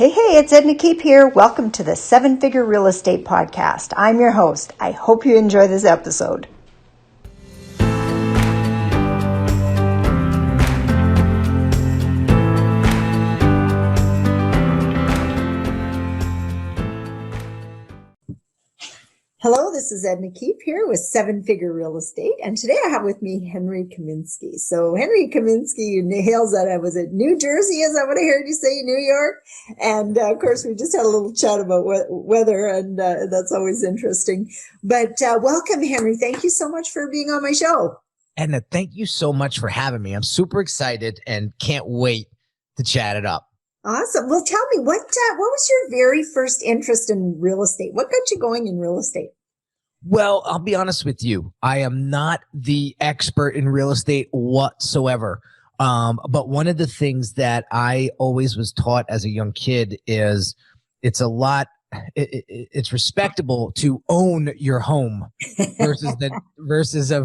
Hey, it's Edna Keep here. Welcome to the Seven Figure Real Estate Podcast. I'm your host. I hope you enjoy this episode. Hello, this is Edna Keep here with Seven Figure Real Estate, and today I have with me Henry Kaminski. So Henry Kaminski hails that I was at New Jersey, is that what I heard you say, New York? And of course, we just had a little chat about weather, and that's always interesting. But welcome, Henry. Thank you so much for being on my show. Edna, thank you so much for having me. I'm super excited and can't wait to chat it up. Awesome. Well, tell me, what was your very first interest in real estate? What got you going in real estate? Well, I'll be honest with you. I am not the expert in real estate whatsoever. But one of the things that I always was taught as a young kid is it's it's respectable to own your home versus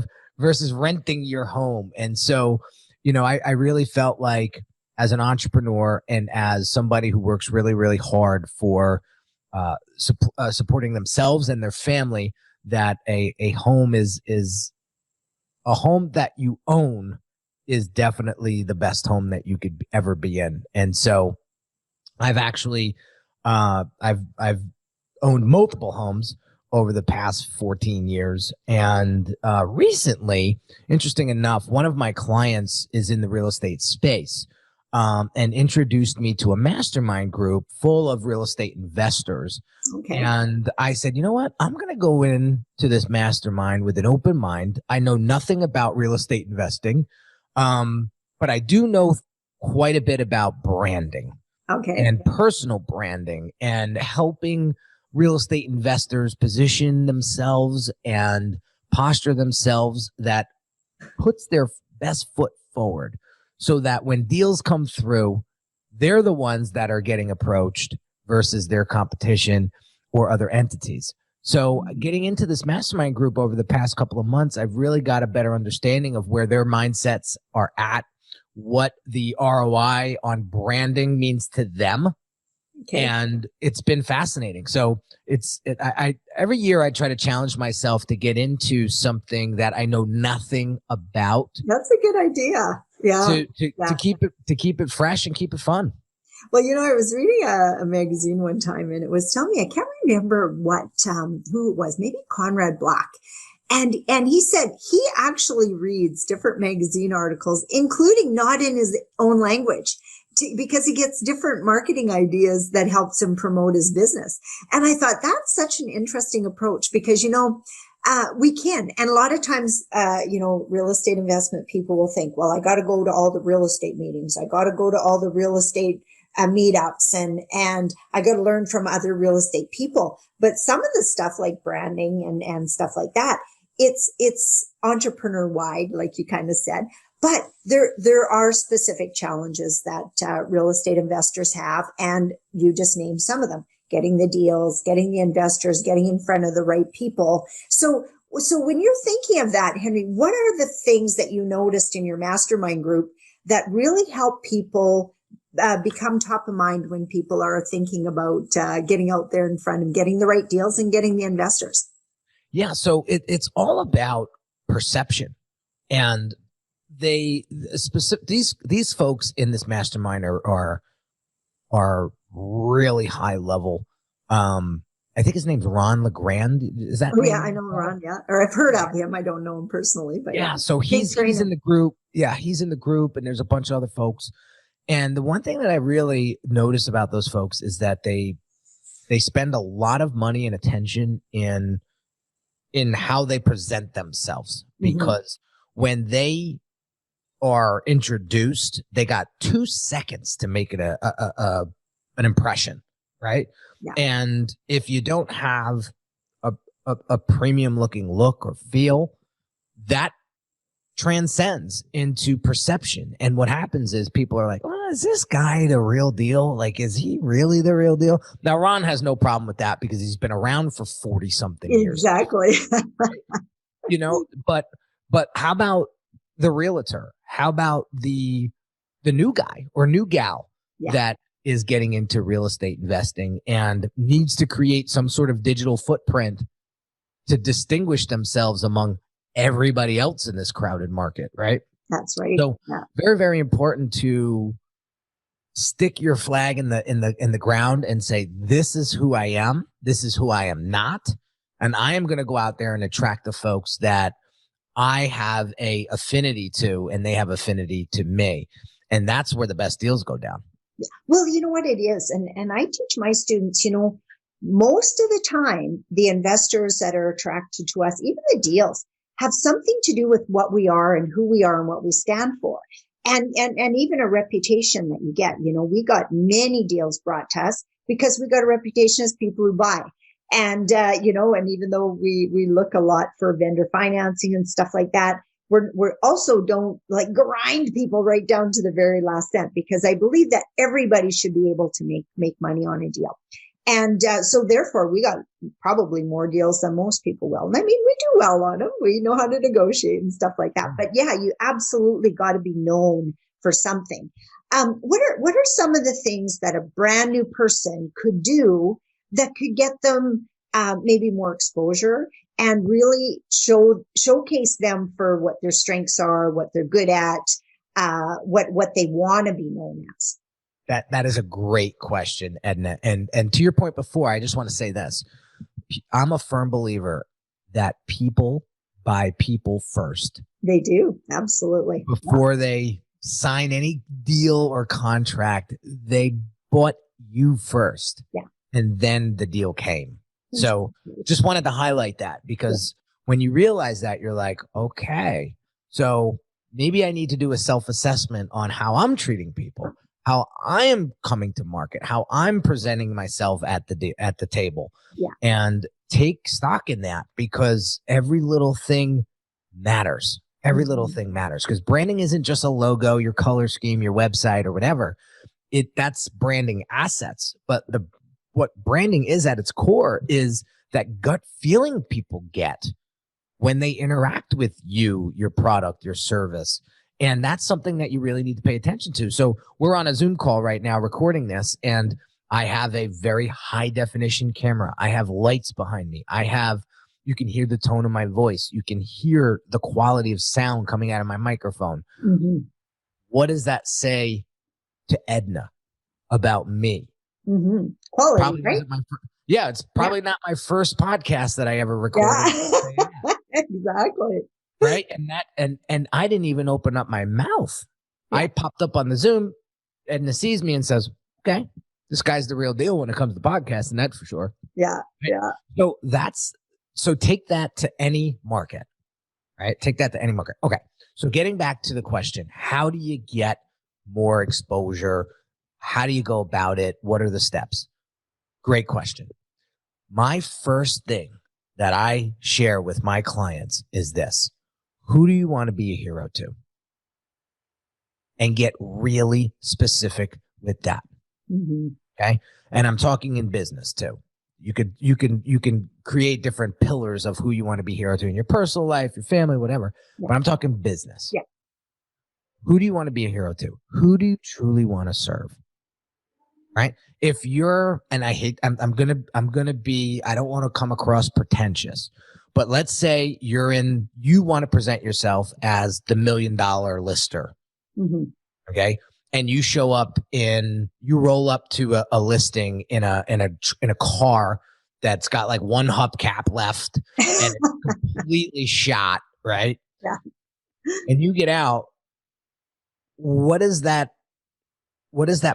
renting your home. And so, I really felt like, as an entrepreneur and as somebody who works really, really hard for supporting themselves and their family, that a home is a home that you own is definitely the best home that you could ever be in. And so I've actually I've owned multiple homes over the past 14 years. And recently, interesting enough, one of my clients is in the real estate space. And introduced me to a mastermind group full of real estate investors. Okay. And I said, you know what? I'm going to go into this mastermind with an open mind. I know nothing about real estate investing, but I do know quite a bit about branding. Okay. And personal branding and helping real estate investors position themselves and posture themselves that puts their best foot forward, so that when deals come through, they're the ones that are getting approached versus their competition or other entities. So getting into this mastermind group over the past couple of months, I've really got a better understanding of where their mindsets are at, what the ROI on branding means to them. Okay. And it's been fascinating. So every year I try to challenge myself to get into something that I know nothing about. That's a good idea. Yeah. To keep it fresh and keep it fun. Well, I was reading a magazine one time, and it was telling me, I can't remember who it was, maybe Conrad Black. And he said he actually reads different magazine articles, including not in his own language, because he gets different marketing ideas that helps him promote his business. And I thought that's such an interesting approach because, we can. And a lot of times, real estate investment people will think, well, I got to go to all the real estate meetings. I got to go to all the real estate meetups and I got to learn from other real estate people. But some of the stuff like branding and stuff like that, it's entrepreneur wide, like you kind of said. But there are specific challenges that real estate investors have, and you just named some of them: getting the deals, getting the investors, getting in front of the right people. So when you're thinking of that, Henry, what are the things that you noticed in your mastermind group that really help people become top of mind when people are thinking about getting out there in front and getting the right deals and getting the investors? Yeah, so it's all about perception. And these folks in this mastermind are really high level. I think his name's Ron LeGrand. Is that? Oh, yeah, I know Ron. Yeah, or I've heard of him. I don't know him personally, but yeah. So he's in the group. Yeah, he's in the group, and there's a bunch of other folks. And the one thing that I really notice about those folks is that they spend a lot of money and attention in how they present themselves, because when they are introduced, they got 2 seconds to make it an impression, right? Yeah. And if you don't have a premium looking look or feel, that transcends into perception. And what happens is people are like, oh, is this guy the real deal? Like, is he really the real deal? Now, Ron has no problem with that because he's been around for 40 something years. Exactly. But how about the realtor? How about the new guy or new gal that is getting into real estate investing and needs to create some sort of digital footprint to distinguish themselves among everybody else in this crowded market, right? That's right. So very, very important to stick your flag in the ground and say, this is who I am. This is who I am not. And I am going to go out there and attract the folks that I have a affinity to, and they have affinity to me. And that's where the best deals go down. Yeah. Well, you know what it is. And I teach my students, most of the time, the investors that are attracted to us, even the deals, have something to do with what we are and who we are and what we stand for. And even a reputation that you get. We got many deals brought to us because we got a reputation as people who buy. And, and even though we look a lot for vendor financing and stuff like that, we're also don't like grind people right down to the very last cent, because I believe that everybody should be able to make money on a deal. And so therefore we got probably more deals than most people will. And I mean, we do well on them. We know how to negotiate and stuff like that. But yeah, you absolutely got to be known for something. What are some of the things that a brand new person could do that could get them maybe more exposure and really showcase them for what their strengths are, what they're good at, what they want to be known as? That is a great question, Edna. And to your point before, I just want to say this. I'm a firm believer that people buy people first. They do. Absolutely. Before they sign any deal or contract, they bought you first. Yeah. And then the deal came. So just wanted to highlight that, because when you realize that, you're like, okay, so maybe I need to do a self-assessment on how I'm treating people, how I am coming to market, how I'm presenting myself at the table, and take stock in that, because every little thing matters. Every little thing matters, because branding isn't just a logo, your color scheme, your website, or whatever. That's branding assets. But what branding is at its core is that gut feeling people get when they interact with you, your product, your service. And that's something that you really need to pay attention to. So we're on a Zoom call right now recording this, and I have a very high definition camera. I have lights behind me. You can hear the tone of my voice. You can hear the quality of sound coming out of my microphone. Mm-hmm. What does that say to Edna about me? Mm-hmm. Quality, probably right? It's probably not my first podcast that I ever recorded. Yeah. Exactly. Right. And I didn't even open up my mouth. Yeah. I popped up on the Zoom. Edna sees me and says, okay, this guy's the real deal when it comes to podcasting, that's for sure. Yeah. Right? Yeah. So take that to any market, right? Take that to any market. Okay. So getting back to the question, how do you get more exposure? How do you go about it? What are the steps? Great question. My first thing that I share with my clients is this. Who do you want to be a hero to? And get really specific with that. Mm-hmm. Okay. And I'm talking in business too. You can create different pillars of who you want to be a hero to in your personal life, your family, whatever. Yeah. But I'm talking business. Yeah. Who do you want to be a hero to? Who do you truly want to serve? Right? If you're, and I don't want to come across pretentious, but let's say you want to present yourself as the $1 million lister. Mm-hmm. Okay. And you you roll up to a listing in a car that's got like one hubcap left and it's completely shot. Right. Yeah. And you get out. What is that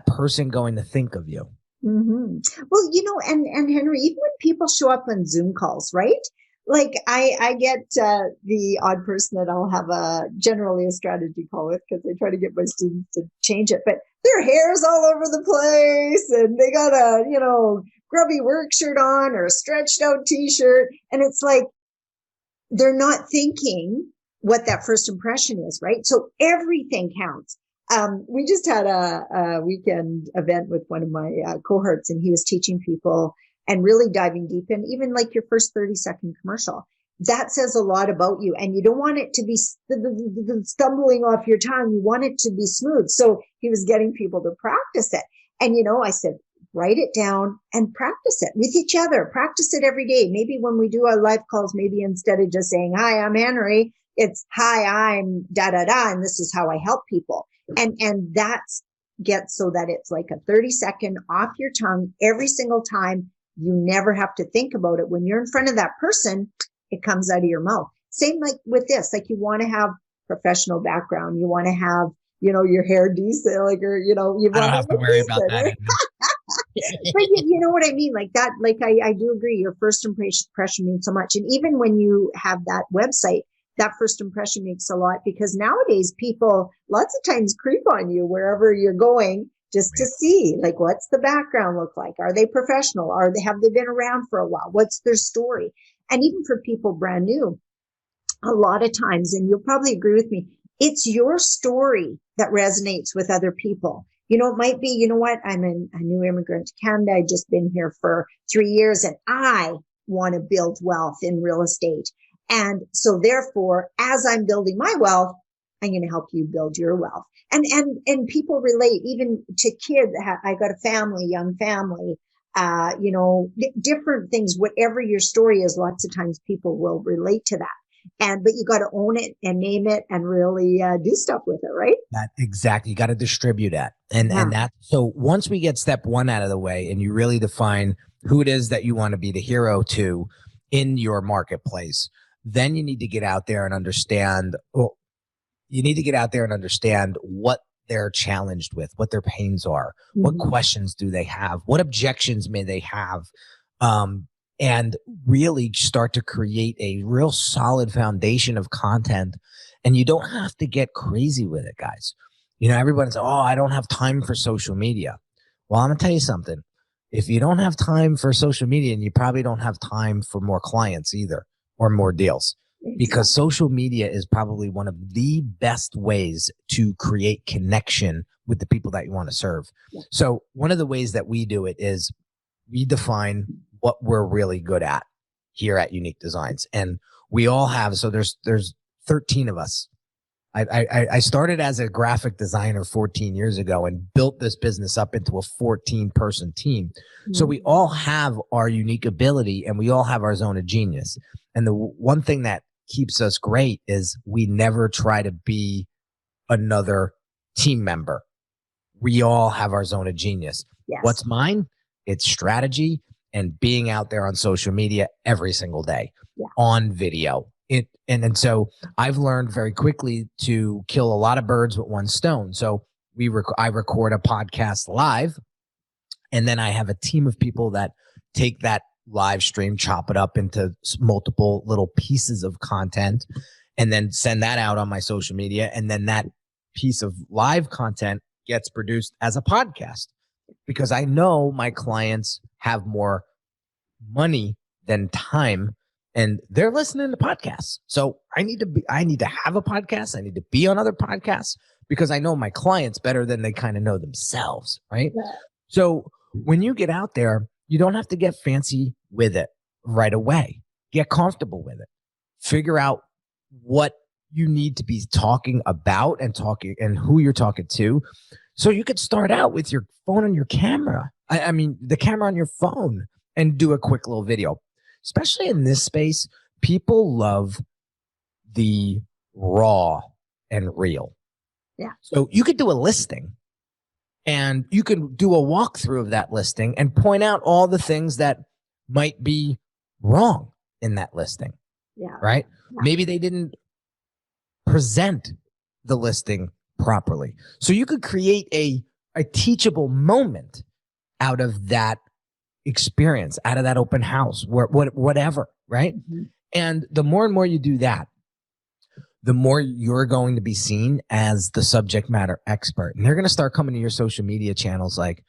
person going to think of you? Mm-hmm. Well, and Henry, even when people show up on Zoom calls, right? Like I get the odd person that I'll have generally a strategy call with, because I try to get my students to change it, but their hair's all over the place and they got a, grubby work shirt on or a stretched out t-shirt. And it's like, they're not thinking what that first impression is, right? So everything counts. We just had a weekend event with one of my cohorts, and he was teaching people and really diving deep in, even like your first 30-second commercial. That says a lot about you, and you don't want it to be stumbling off your tongue. You want it to be smooth. So he was getting people to practice it. And, I said, write it down and practice it with each other. Practice it every day. Maybe when we do our live calls, maybe instead of just saying, hi, I'm Henry, it's hi, I'm da, da, da. And this is how I help people. And that's get so that it's like a 30-second off your tongue every single time. You never have to think about it. When you're in front of that person, it comes out of your mouth. Same like with this, like you want to have professional background. You want to have, your hair decent, like, or, you I don't have to worry about that. Right? But you know what I mean? Like that, like I do agree. Your first impression means so much. And even when you have that website, that first impression makes a lot, because nowadays people lots of times creep on you wherever you're going just to see, like, what's the background look like? Are they professional? Have they been around for a while? What's their story? And even for people brand new, a lot of times, and you'll probably agree with me, it's your story that resonates with other people. It might be, you know what? I'm a new immigrant to Canada. I've just been here for 3 years and I want to build wealth in real estate. And so therefore, as I'm building my wealth, I'm going to help you build your wealth. And people relate even to kids. I got a family, young family, different things, whatever your story is, lots of times people will relate to that. But you got to own it and name it and really do stuff with it, right? Exactly. You got to distribute that. And that. So once we get step one out of the way and you really define who it is that you want to be the hero to in your marketplace, then you need to get out there and understand. You need to get out there and understand what they're challenged with, what their pains are, what questions do they have, what objections may they have, and really start to create a real solid foundation of content. And you don't have to get crazy with it, guys. Everyone's, I don't have time for social media. Well, I'm going to tell you something. If you don't have time for social media, and you probably don't have time for more clients either or more deals, because social media is probably one of the best ways to create connection with the people that you want to serve. Yeah. So one of the ways that we do it is we define what we're really good at here at Unique Designz. And we all have, so there's 13 of us. I started as a graphic designer 14 years ago and built this business up into a 14-person team. Mm-hmm. So we all have our unique ability and we all have our zone of genius. And the one thing that keeps us great is we never try to be another team member. We all have our zone of genius. Yes. What's mine? It's strategy and being out there on social media every single day, on video. And so I've learned very quickly to kill a lot of birds with one stone. So I record a podcast live, and then I have a team of people that take that live stream, chop it up into multiple little pieces of content, and then send that out on my social media. And then that piece of live content gets produced as a podcast, because I know my clients have more money than time, and they're listening to podcasts. So I need to have a podcast. I need to be on other podcasts because I know my clients better than they kind of know themselves. Right. Yeah. So when you get out there, you don't have to get fancy with it right away. Get comfortable with it. Figure out what you need to be talking about and who you're talking to. So you could start out with your phone and your camera. I mean, the camera on your phone, and do a quick little video. Especially in this space, people love the raw and real. Yeah. So you could do a listing, and you can do a walkthrough of that listing and point out all the things that might be wrong in that listing. Yeah. Right? Yeah. Maybe they didn't present the listing properly. So you could create a teachable moment out of that experience, out of that open house, whatever, right? Mm-hmm. And the more and more you do that, the more you're going to be seen as the subject matter expert. And they're going to start coming to your social media channels like,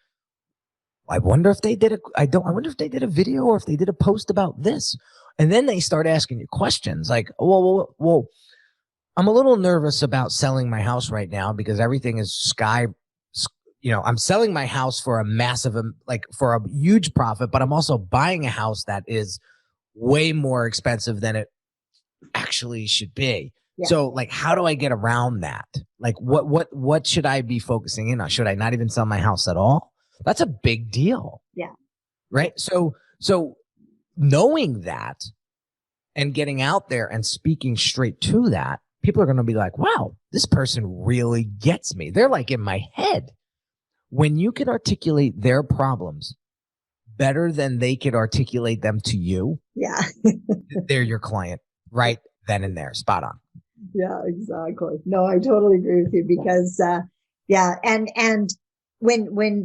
I wonder if they did a video, or if they did a post about this. And then they start asking you questions like, well, I'm a little nervous about selling my house right now because everything is I'm selling my house for for a huge profit, but I'm also buying a house that is way more expensive than it actually should be. Yeah. So how do I get around that? What should I be focusing in on? Should I not even sell my house at all? That's a big deal. Yeah. Right. So knowing that and getting out there and speaking straight to that, people are going to be like, wow, this person really gets me. They're like in my head. When you can articulate their problems better than they could articulate them to you, yeah, they're your client right then and there. Spot on. Yeah, exactly. No, I totally agree with you because, and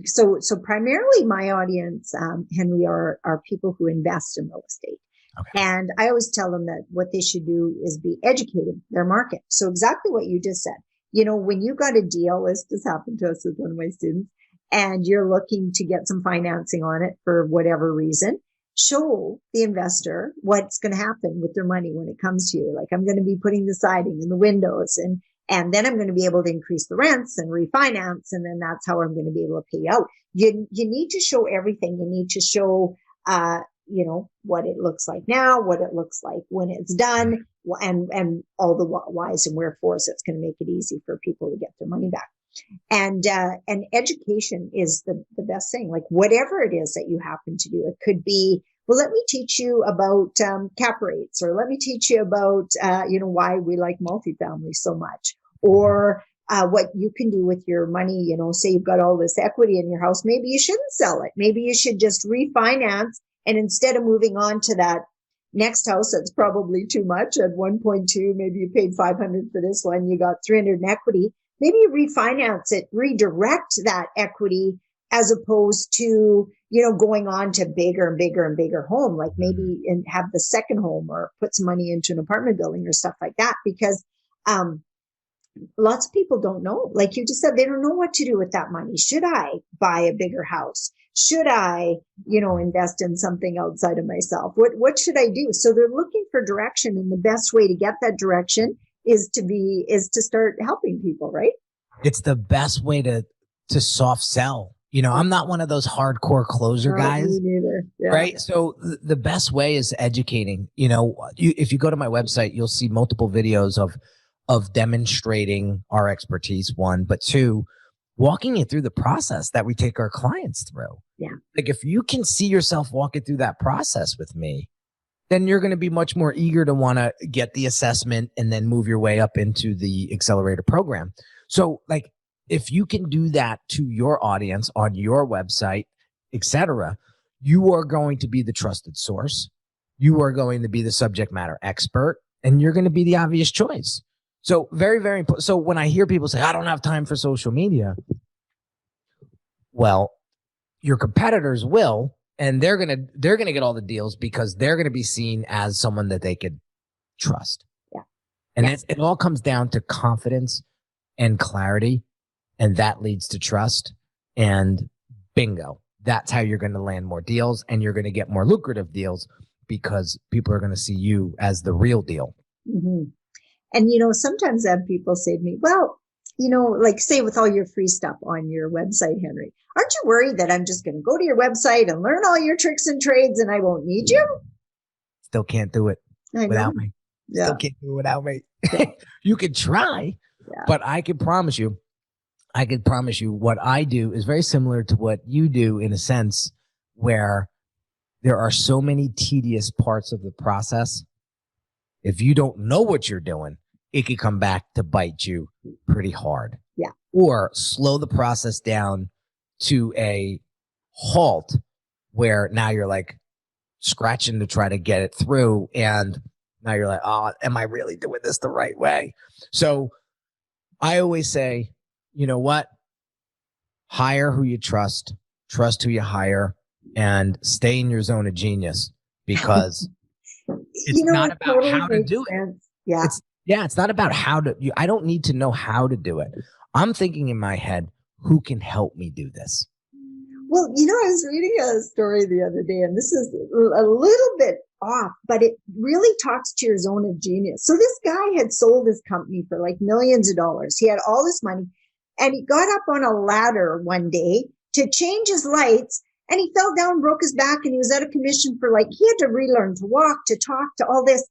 so primarily my audience, Henry, are people who invest in real estate. Okay. And I always tell them that what they should do is be educating their market. So exactly what you just said, when you got a deal, this just happened to us with one of my students, and you're looking to get some financing on it for whatever reason, show the investor what's going to happen with their money when it comes to you. Like, I'm going to be putting the siding and the windows, and then I'm going to be able to increase the rents and refinance. And then that's how I'm going to be able to pay out. You need to show everything. You need to show, what it looks like now, what it looks like when it's done, and all the whys and wherefores that's going to make it easy for people to get their money back. And education is the best thing. Like, whatever it is that you happen to do, it could be, well, let me teach you about cap rates, or let me teach you about, why we like multifamily so much, or what you can do with your money. Say you've got all this equity in your house. Maybe you shouldn't sell it. Maybe you should just refinance. And instead of moving on to that next house, that's probably too much at 1.2, maybe you paid 500 for this one, you got 300 in equity. Maybe you refinance it, redirect that equity, as opposed to, going on to bigger and bigger and bigger home, like maybe and have the second home, or put some money into an apartment building or stuff like that. Because lots of people don't know, like you just said, they don't know what to do with that money. Should I buy a bigger house? Should I, invest in something outside of myself? What should I do? So they're looking for direction, and the best way to get that direction is to start helping people, right? It's the best way to soft sell. I'm not one of those hardcore closer guys. Me neither. Yeah. Right. So the best way is educating. If you go to my website, you'll see multiple videos of demonstrating our expertise, one, but two, walking you through the process that we take our clients through. Yeah. Like, if you can see yourself walking through that process with me, then you're going to be much more eager to want to get the assessment and then move your way up into the accelerator program. So, like, if you can do that to your audience on your website, etc., you are going to be the trusted source. You are going to be the subject matter expert, and you're going to be the obvious choice. So very, very important. So when I hear people say, I don't have time for social media, well, your competitors will, and they're going to get all the deals because they're going to be seen as someone that they could trust. Yeah. And it all comes down to confidence and clarity, and that leads to trust, and bingo. That's how you're going to land more deals, and you're going to get more lucrative deals because people are going to see you as the real deal. Mm-hmm. And, sometimes I have people say to me, well, like, say with all your free stuff on your website, Henry, aren't you worried that I'm just going to go to your website and learn all your tricks and trades and I won't need you? Still can't do it without me. Yeah. Still can't do it without me. You could try, but I could promise you what I do is very similar to what you do, in a sense where there are so many tedious parts of the process. If you don't know what you're doing, it could come back to bite you pretty hard. Yeah. Or slow the process down to a halt where now you're like scratching to try to get it through. And now you're like, oh, am I really doing this the right way? So I always say, you know what? Hire who you trust who you hire, and stay in your zone of genius, because it's not about how to do it. Yeah. It's not about how to. I don't need to know how to do it. I'm thinking in my head, who can help me do this? Well, I was reading a story the other day, and this is a little bit off, but it really talks to your zone of genius. So this guy had sold his company for like millions of dollars. He had all this money, and he got up on a ladder one day to change his lights, and he fell down, broke his back, and he was out of commission for he had to relearn to walk, to talk, to all this.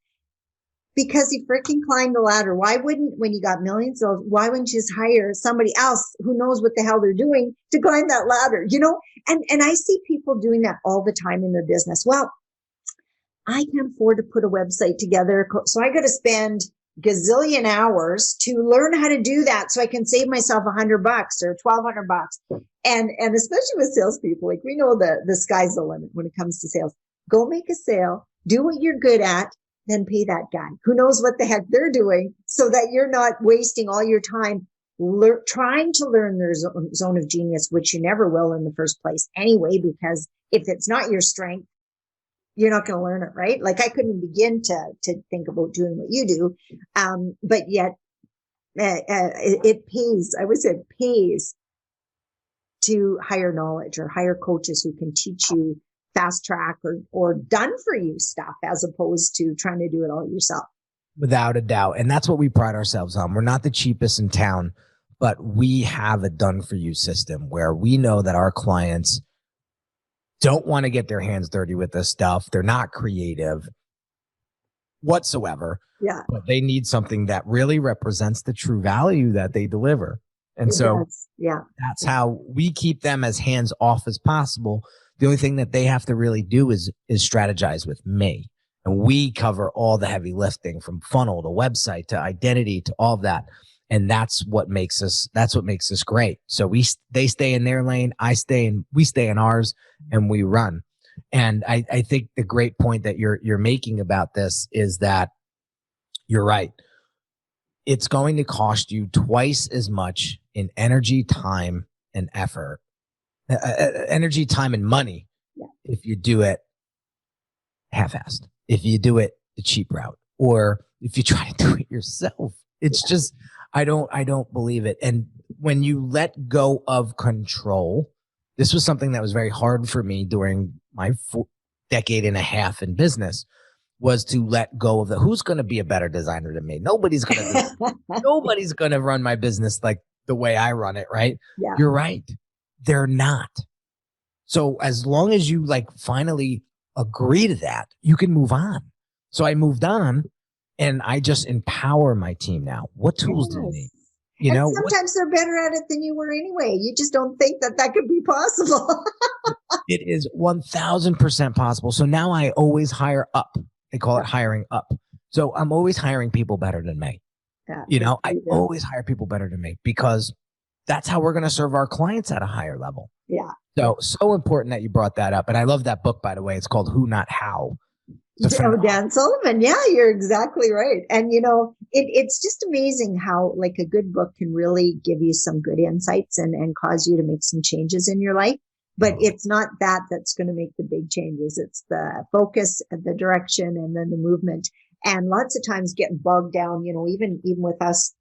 because he freaking climbed the ladder. Why wouldn't, when you got millions of, why wouldn't you just hire somebody else who knows what the hell they're doing to climb that ladder, you know? And I see people doing that all the time in their business. Well, I can't afford to put a website together, so I got to spend gazillion hours to learn how to do that so I can save myself $100 or $1,200. And especially with salespeople, like we know the sky's the limit when it comes to sales. Go make a sale, do what you're good at, then pay that guy who knows what the heck they're doing so that you're not wasting all your time trying to learn their zone of genius, which you never will in the first place anyway, because if it's not your strength, you're not going to learn it, right? Like I couldn't begin to think about doing what you do. But yet it pays. I would say it pays to hire knowledge or hire coaches who can teach you fast track or done for you stuff as opposed to trying to do it all yourself. Without a doubt. And that's what we pride ourselves on. We're not the cheapest in town, but we have a done for you system where we know that our clients don't want to get their hands dirty with this stuff. They're not creative whatsoever. Yeah. But they need something that really represents the true value that they deliver. And that's how we keep them as hands off as possible. The only thing that they have to really do is strategize with me. And we cover all the heavy lifting from funnel to website to identity to all of that. And that's what makes us great. So they stay in their lane, we stay in ours, and we run. And I think the great point that you're making about this is that you're right. It's going to cost you twice as much in energy, time, and effort, energy, time, and money if you do it half-assed, if you do it the cheap route, or if you try to do it yourself. It's just, I don't believe it. And when you let go of control, this was something that was very hard for me during my decade and a half in business, was to let go of who's going to be a better designer than me? Nobody's going to run my business like the way I run it. Right. Yeah. You're right. They're not. So as long as you finally agree to that, you can move on. So I moved on. And I just empower my team now. What tools do they need? Sometimes they're better at it than you were anyway. You just don't think that could be possible. It is 1000% possible. So now I always hire up. They call it hiring up. So I'm always hiring people better than me. Yeah, I always hire people better than me because that's how we're going to serve our clients at a higher level. Yeah. So important that you brought that up. And I love that book, by the way. It's called Who Not How. Dan Sullivan. Yeah, you're exactly right. And, it's just amazing how a good book can really give you some good insights and cause you to make some changes in your life. But it's not that's going to make the big changes. It's the focus, the direction, and then the movement. And lots of times getting bogged down, even with us,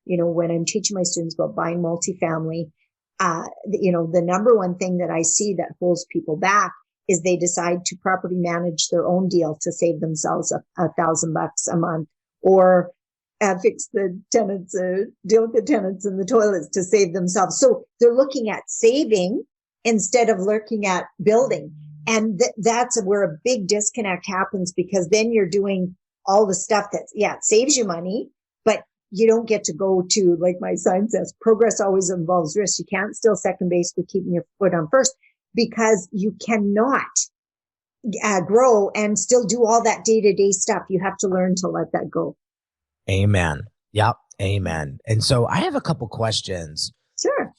when I'm teaching my students about buying multifamily, the number one thing that I see that holds people back is they decide to property manage their own deal to save themselves $1,000 a month, or fix the tenants, deal with the tenants and the toilets to save themselves. So they're looking at saving instead of looking at building. And that's where a big disconnect happens, because then you're doing all the stuff that, it saves you money, but you don't get to go to, like my sign says, progress always involves risk. You can't steal second base with keeping your foot on first, because you cannot grow and still do all that day-to-day stuff. You have to learn to let that go. Amen. Yep. Amen. And so I have a couple questions. Sure.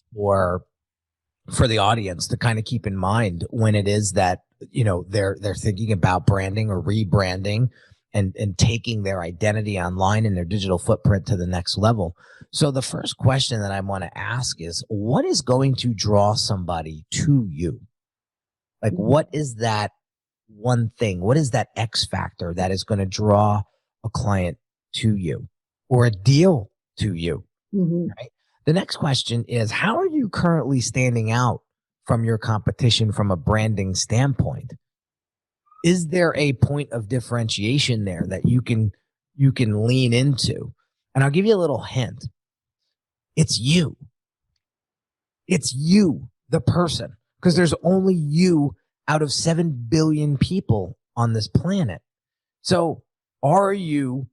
For the audience to kind of keep in mind when it is that, they're thinking about branding or rebranding and taking their identity online and their digital footprint to the next level. So the first question that I want to ask is, what is going to draw somebody to you? What is that one thing? What is that X factor that is going to draw a client to you or a deal to you? Mm-hmm. Right? The next question is, how are you currently standing out from your competition from a branding standpoint? Is there a point of differentiation there that you can lean into? And I'll give you a little hint. It's you. It's you, the person, because there's only you out of 7 billion people on this planet. So are you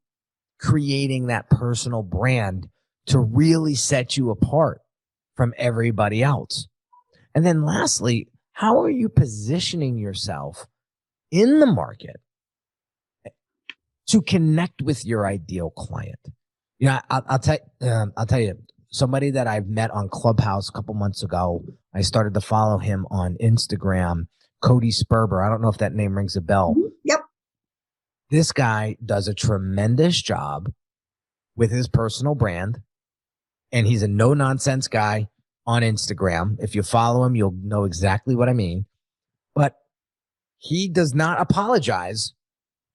creating that personal brand to really set you apart from everybody else? And then lastly, how are you positioning yourself in the market to connect with your ideal client? You know, I'll tell you, somebody that I've met on Clubhouse a couple months ago, I started to follow him on Instagram, Cody Sperber. I don't know if that name rings a bell. Yep. This guy does a tremendous job with his personal brand, and he's a no-nonsense guy on Instagram. If you follow him, you'll know exactly what I mean. But he does not apologize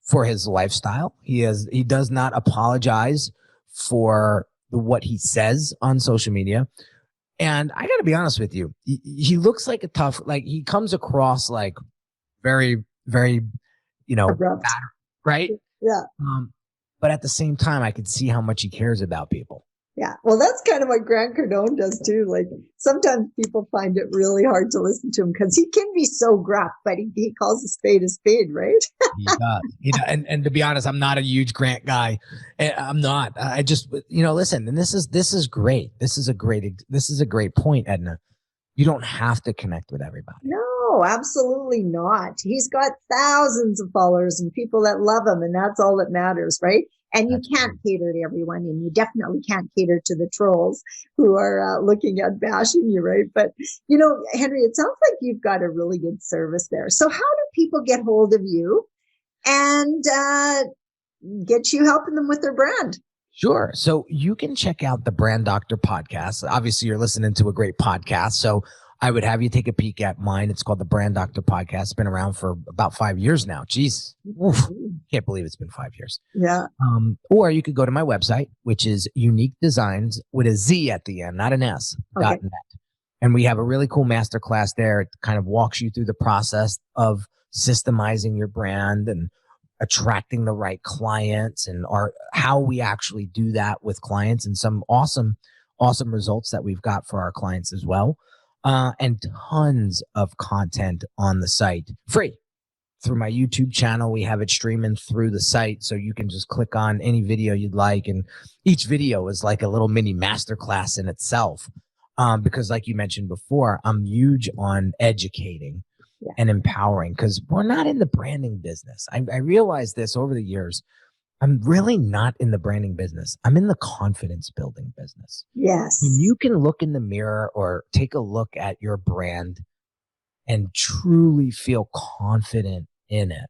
for his lifestyle. He does not apologize for what he says on social media. And I got to be honest with you, he looks like a tough, like he comes across like very, very, Abrupt. bad, right? Yeah. But at the same time, I could see how much he cares about people. Yeah. Well, that's kind of what Grant Cardone does too. Like sometimes people find it really hard to listen to him because he can be so gruff, but he calls a spade, right? He does. And to be honest, I'm not a huge Grant guy. I'm not. I just, listen, and this is great. This is a great point, Edna. You don't have to connect with everybody. No, absolutely not. He's got thousands of followers and people that love him, and that's all that matters, right? And you can't cater to everyone, and you definitely can't cater to the trolls who are looking at bashing you, right? But, Henry, it sounds like you've got a really good service there. So how do people get hold of you and get you helping them with their brand? Sure. So you can check out the Brand Doctor podcast. Obviously, you're listening to a great podcast. So I would have you take a peek at mine. It's called the Brand Doctor podcast. It's been around for about 5 years now. Jeez. Oof. Can't believe it's been 5 years. Yeah. Or you could go to my website, which is Unique Designz with a Z at the end, not an S, .net. And we have a really cool masterclass there. It kind of walks you through the process of systemizing your brand and attracting the right clients and how we actually do that with clients, and some awesome results that we've got for our clients as well. And tons of content on the site, free, through my YouTube channel. We have it streaming through the site, so you can just click on any video you'd like, and each video is like a little mini masterclass in itself. Because like you mentioned before, I'm huge on educating and empowering, because we're not in the branding business. I realized this over the years. I'm really not in the branding business. I'm in the confidence building business. Yes. When you can look in the mirror or take a look at your brand and truly feel confident in it,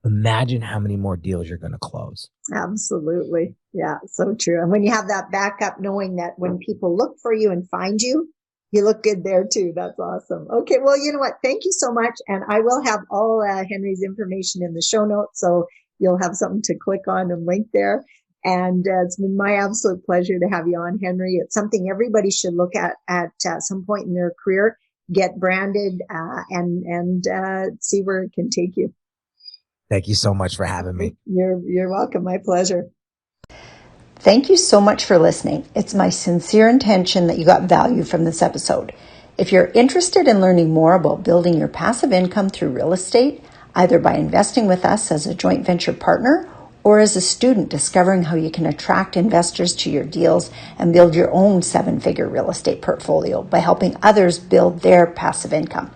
imagine how many more deals you're going to close. Absolutely. Yeah, so true. And when you have that backup, knowing that when people look for you and find you, you look good there too. That's awesome. Okay. Well, you know what? Thank you so much. And I will have all Henry's information in the show notes, so you'll have something to click on and link there. And it's been my absolute pleasure to have you on, Henry. It's something everybody should look at some point in their career, get branded, and see where it can take you. Thank you so much for having me. You're welcome. My pleasure. Thank you so much for listening. It's my sincere intention that you got value from this episode. If you're interested in learning more about building your passive income through real estate, either by investing with us as a joint venture partner or as a student discovering how you can attract investors to your deals and build your own 7-figure real estate portfolio by helping others build their passive income,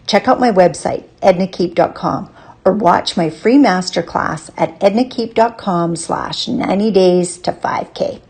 check out my website, ednakeep.com, or watch my free masterclass at ednakeep.com/90days to 5K.